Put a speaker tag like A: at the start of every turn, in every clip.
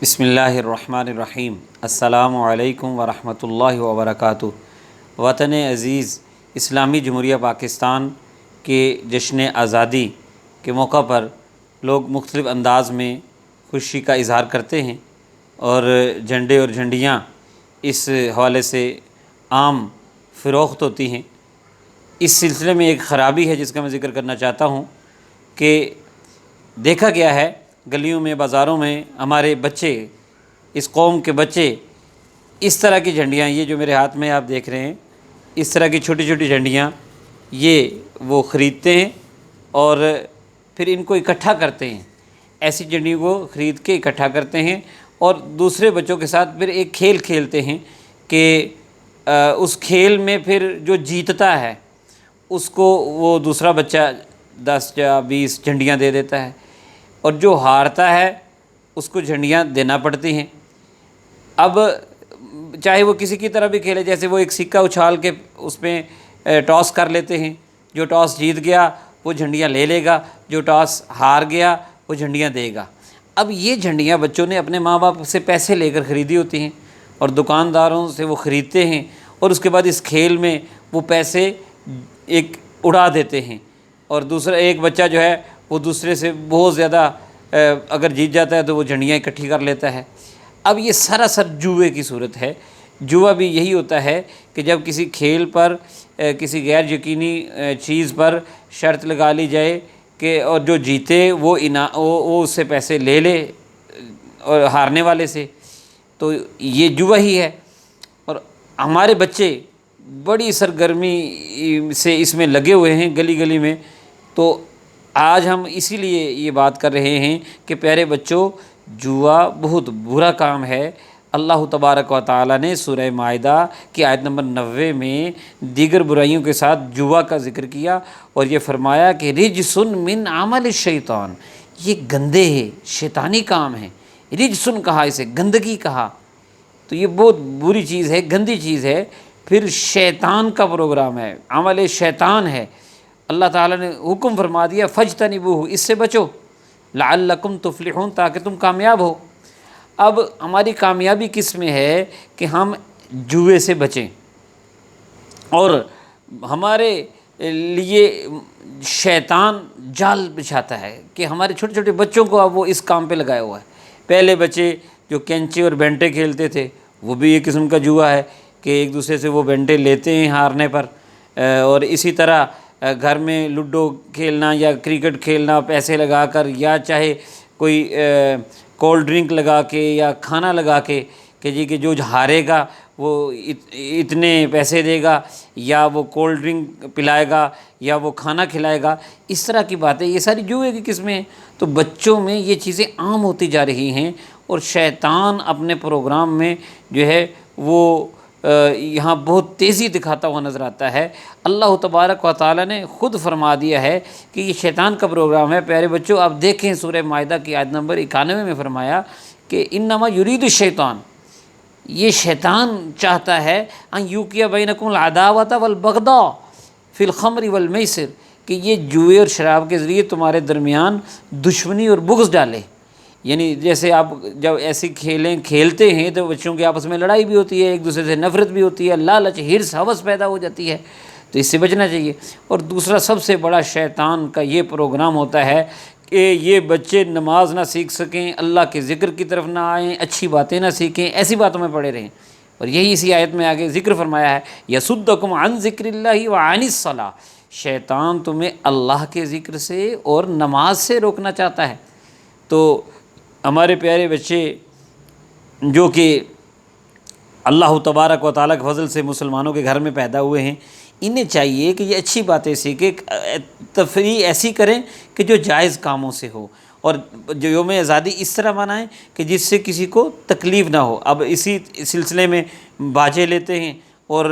A: بسم اللہ الرحمن الرحیم۔ السلام علیکم ورحمۃ اللہ وبرکاتہ۔ وطن عزیز اسلامی جمہوریہ پاکستان کے جشن آزادی کے موقع پر لوگ مختلف انداز میں خوشی کا اظہار کرتے ہیں اور جھنڈے اور جھنڈیاں اس حوالے سے عام فروخت ہوتی ہیں۔ اس سلسلے میں ایک خرابی ہے جس کا میں ذکر کرنا چاہتا ہوں کہ دیکھا گیا ہے گلیوں میں، بازاروں میں ہمارے بچے، اس قوم کے بچے اس طرح کی جھنڈیاں، یہ جو میرے ہاتھ میں آپ دیکھ رہے ہیں، اس طرح کی چھوٹی چھوٹی جھنڈیاں یہ وہ خریدتے ہیں اور پھر ان کو اکٹھا کرتے ہیں۔ ایسی جھنڈیوں کو خرید کے اکٹھا کرتے ہیں اور دوسرے بچوں کے ساتھ پھر ایک کھیل کھیلتے ہیں کہ اس کھیل میں پھر جو جیتتا ہے اس کو وہ دوسرا بچہ 10 یا 20 جھنڈیاں دے دیتا ہے، اور جو ہارتا ہے اس کو جھنڈیاں دینا پڑتی ہیں۔ اب چاہے وہ کسی کی طرح بھی کھیلے، جیسے وہ ایک سکہ اچھال کے اس میں ٹاس کر لیتے ہیں، جو ٹاس جیت گیا وہ جھنڈیاں لے لے گا، جو ٹاس ہار گیا وہ جھنڈیاں دے گا۔ اب یہ جھنڈیاں بچوں نے اپنے ماں باپ سے پیسے لے کر خریدی ہوتی ہیں اور دکانداروں سے وہ خریدتے ہیں، اور اس کے بعد اس کھیل میں وہ پیسے ایک اڑا دیتے ہیں، اور دوسرا ایک بچہ جو ہے وہ دوسرے سے بہت زیادہ اگر جیت جاتا ہے تو وہ جھنڈیاں اکٹھی کر لیتا ہے۔ اب یہ سراسر جوئے کی صورت ہے۔ جوا بھی یہی ہوتا ہے کہ جب کسی کھیل پر کسی غیر یقینی چیز پر شرط لگا لی جائے کہ اور جو جیتے وہ اس سے پیسے لے لے اور ہارنے والے سے، تو یہ جوا ہی ہے۔ اور ہمارے بچے بڑی سرگرمی سے اس میں لگے ہوئے ہیں گلی گلی میں۔ تو آج ہم اسی لیے یہ بات کر رہے ہیں کہ پیارے بچوں، جوا بہت برا کام ہے۔ اللہ تبارک و تعالیٰ نے سورہ مائدہ کی آیت نمبر 90 میں دیگر برائیوں کے ساتھ جوا کا ذکر کیا اور یہ فرمایا کہ رجسن من عمل الشیطان، یہ گندے ہے، شیطانی کام ہے۔ رجسن کہا، اسے گندگی کہا، تو یہ بہت بری چیز ہے، گندی چیز ہے، پھر شیطان کا پروگرام ہے، عمل شیطان ہے۔ اللہ تعالیٰ نے حکم فرما دیا فاجتنبوہ، اس سے بچو، لعلکم تفلحون، تاکہ تم کامیاب ہو۔ اب ہماری کامیابی کس میں ہے کہ ہم جوئے سے بچیں، اور ہمارے لیے شیطان جال بچھاتا ہے کہ ہمارے چھوٹے چھوٹے بچوں کو اب وہ اس کام پہ لگایا ہوا ہے۔ پہلے بچے جو کینچی اور بینٹے کھیلتے تھے وہ بھی ایک قسم کا جوا ہے کہ ایک دوسرے سے وہ بینٹے لیتے ہیں ہارنے پر، اور اسی طرح گھر میں لوڈو کھیلنا یا کرکٹ کھیلنا پیسے لگا کر، یا چاہے کوئی کولڈ ڈرنک لگا کے یا کھانا لگا کے کہ جی کہ جو ہارے گا وہ اتنے پیسے دے گا، یا وہ کولڈ ڈرنک پلائے گا، یا وہ کھانا کھلائے گا، اس طرح کی باتیں، یہ ساری جوئے کی قسمیں ہیں۔ تو بچوں میں یہ چیزیں عام ہوتی جا رہی ہیں، اور شیطان اپنے پروگرام میں جو ہے وہ یہاں بہت تیزی دکھاتا ہوا نظر آتا ہے۔ اللہ تبارک و تعالیٰ نے خود فرما دیا ہے کہ یہ شیطان کا پروگرام ہے۔ پیارے بچوں، آپ دیکھیں سورہ مائدہ کی آیت نمبر 91 میں فرمایا کہ انما یرید الشیطان، یہ شیطان چاہتا ہے ان یوقع بینکم العداوۃ والبغضاء فی الخمر والمیسر، کہ یہ جوئے اور شراب کے ذریعے تمہارے درمیان دشمنی اور بغض ڈالے۔ یعنی جیسے آپ جب ایسی کھیلیں کھیلتے ہیں تو بچوں کے آپس میں لڑائی بھی ہوتی ہے، ایک دوسرے سے نفرت بھی ہوتی ہے، لالچ، ہرس، ہوس پیدا ہو جاتی ہے، تو اس سے بچنا چاہیے۔ اور دوسرا سب سے بڑا شیطان کا یہ پروگرام ہوتا ہے کہ یہ بچے نماز نہ سیکھ سکیں، اللہ کے ذکر کی طرف نہ آئیں، اچھی باتیں نہ سیکھیں، ایسی باتوں میں پڑے رہیں۔ اور یہی اسی آیت میں آگے ذکر فرمایا ہے یصدکم عن ذکر اللہ وعن الصلاۃ، شیطان تمہیں اللہ کے ذکر سے اور نماز سے روکنا چاہتا ہے۔ تو ہمارے پیارے بچے جو کہ اللہ تبارک و تعالیٰ کے فضل سے مسلمانوں کے گھر میں پیدا ہوئے ہیں، انہیں چاہیے کہ یہ اچھی باتیں سیکھیں، تفریح ایسی کریں کہ جو جائز کاموں سے ہو، اور جو یوم آزادی اس طرح منائیں کہ جس سے کسی کو تکلیف نہ ہو۔ اب اسی سلسلے میں باجے لیتے ہیں، اور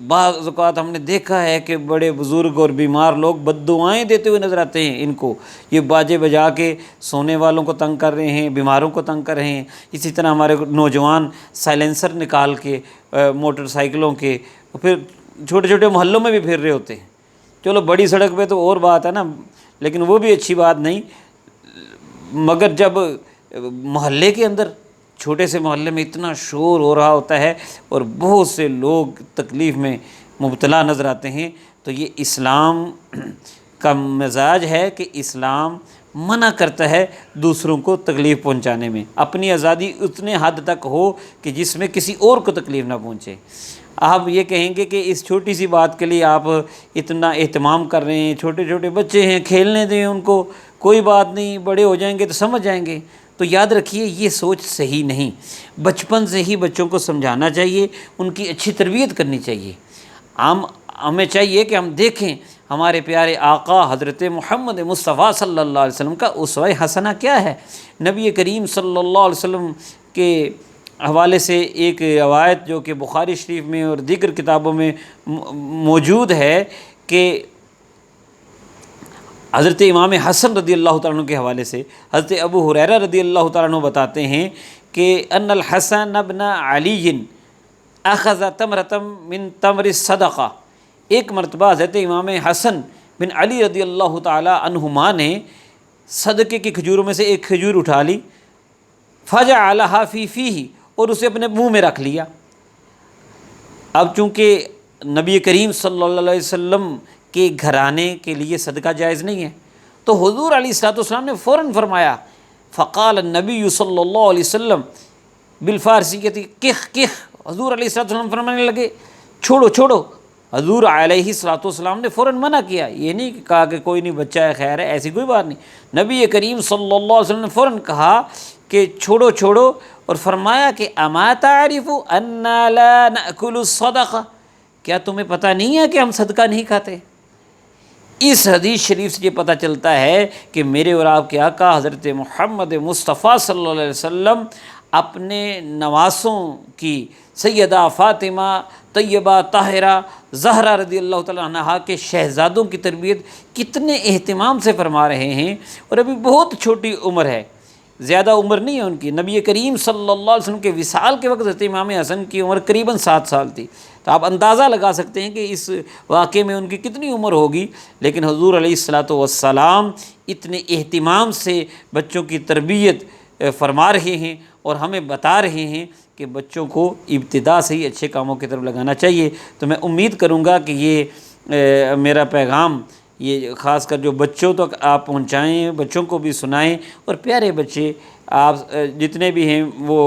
A: بعض اوقات ہم نے دیکھا ہے کہ بڑے بزرگ اور بیمار لوگ بد دعائیں دیتے ہوئے نظر آتے ہیں۔ ان کو یہ باجے بجا کے سونے والوں کو تنگ کر رہے ہیں، بیماروں کو تنگ کر رہے ہیں۔ اسی طرح ہمارے نوجوان سائلنسر نکال کے موٹر سائیکلوں کے پھر چھوٹے چھوٹے محلوں میں بھی پھر رہے ہوتے ہیں۔ چلو بڑی سڑک پہ تو اور بات ہے نا، لیکن وہ بھی اچھی بات نہیں، مگر جب محلے کے اندر چھوٹے سے محلے میں اتنا شور ہو رہا ہوتا ہے اور بہت سے لوگ تکلیف میں مبتلا نظر آتے ہیں، تو یہ اسلام کا مزاج ہے کہ اسلام منع کرتا ہے دوسروں کو تکلیف پہنچانے میں، اپنی آزادی اتنے حد تک ہو کہ جس میں کسی اور کو تکلیف نہ پہنچے۔ آپ یہ کہیں گے کہ اس چھوٹی سی بات کے لیے آپ اتنا اہتمام کر رہے ہیں، چھوٹے چھوٹے بچے ہیں کھیلنے دیں ان کو، کوئی بات نہیں، بڑے ہو جائیں گے تو سمجھ جائیں گے، تو یاد رکھیے یہ سوچ صحیح نہیں۔ بچپن سے ہی بچوں کو سمجھانا چاہیے، ان کی اچھی تربیت کرنی چاہیے۔ ہمیں چاہیے کہ ہم دیکھیں ہمارے پیارے آقا حضرت محمد مصطفیٰ صلی اللہ علیہ وسلم کا اسوہ حسنہ کیا ہے۔ نبی کریم صلی اللہ علیہ وسلم کے حوالے سے ایک روایت جو کہ بخاری شریف میں اور دیگر کتابوں میں موجود ہے کہ حضرت امام حسن رضی اللہ تعالیٰ عنہ کے حوالے سے حضرت ابو ہریرہ رضی اللہ تعالیٰ عنہ بتاتے ہیں کہ ان الحسن ابن علی اخذ تمرۃ من تمر الصدقہ، ایک مرتبہ حضرت امام حسن بن علی رضی اللہ تعالیٰ عنہما نے صدقے کی کھجوروں میں سے ایک کھجور اٹھا لی، فجعلها فی فیہ، اور اسے اپنے منہ میں رکھ لیا۔ اب چونکہ نبی کریم صلی اللہ علیہ وسلم کے گھرانے کے لیے صدقہ جائز نہیں ہے، تو حضور علیہ الصلوۃ والسلام نے فوراً فرمایا، فقال النبی صلی اللہ علیہ وسلم بالفارسیۃ کخ کخ، حضور علیہ الصلوۃ والسلام فرمانے لگے چھوڑو چھوڑو۔ حضور علیہ الصلوۃ والسلام نے فوراً منع کیا، یہ نہیں کہا کہ کوئی نہیں بچہ ہے خیر ہے، ایسی کوئی بات نہیں۔ نبی کریم صلی اللہ علیہ وسلم نے فوراً کہا کہ چھوڑو چھوڑو، اور فرمایا کہ اما تعرف انا لا ناکل الصدقہ، کیا تمہیں پتہ نہیں ہے کہ ہم صدقہ نہیں کھاتے؟ اس حدیث شریف سے یہ پتہ چلتا ہے کہ میرے اور آپ کے آقا حضرت محمد مصطفیٰ صلی اللہ علیہ وسلم اپنے نواسوں کی سیدہ فاطمہ طیبہ طاہرہ زہرا رضی اللہ تعالیٰ عنہا کے شہزادوں کی تربیت کتنے اہتمام سے فرما رہے ہیں، اور ابھی بہت چھوٹی عمر ہے، زیادہ عمر نہیں ہے ان کی۔ نبی کریم صلی اللہ علیہ وسلم کے وصال کے وقت حضرت امام حسن کی عمر قریباً 7 سال تھی، تو آپ اندازہ لگا سکتے ہیں کہ اس واقعے میں ان کی کتنی عمر ہوگی، لیکن حضور علیہ الصلوۃ والسلام اتنے اہتمام سے بچوں کی تربیت فرما رہے ہیں اور ہمیں بتا رہے ہیں کہ بچوں کو ابتدا سے ہی اچھے کاموں کی طرف لگانا چاہیے۔ تو میں امید کروں گا کہ یہ میرا پیغام یہ خاص کر جو بچوں تک آپ پہنچائیں، بچوں کو بھی سنائیں، اور پیارے بچے آپ جتنے بھی ہیں وہ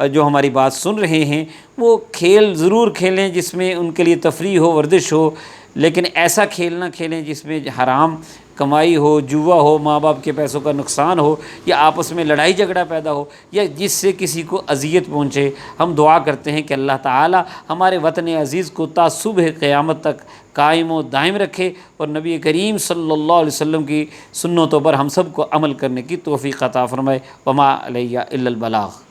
A: جو ہماری بات سن رہے ہیں وہ کھیل ضرور کھیلیں جس میں ان کے لیے تفریح ہو، ورزش ہو، لیکن ایسا کھیل نہ کھیلیں جس میں حرام کمائی ہو، جوا ہو، ماں باپ کے پیسوں کا نقصان ہو، یا آپس میں لڑائی جھگڑا پیدا ہو، یا جس سے کسی کو اذیت پہنچے۔ ہم دعا کرتے ہیں کہ اللہ تعالی ہمارے وطن عزیز کو تا صبح قیامت تک قائم و دائم رکھے، اور نبی کریم صلی اللہ علیہ وسلم کی سنتوں پر ہم سب کو عمل کرنے کی توفیق عطا فرمائے۔ وما علیہ الا البلاغ۔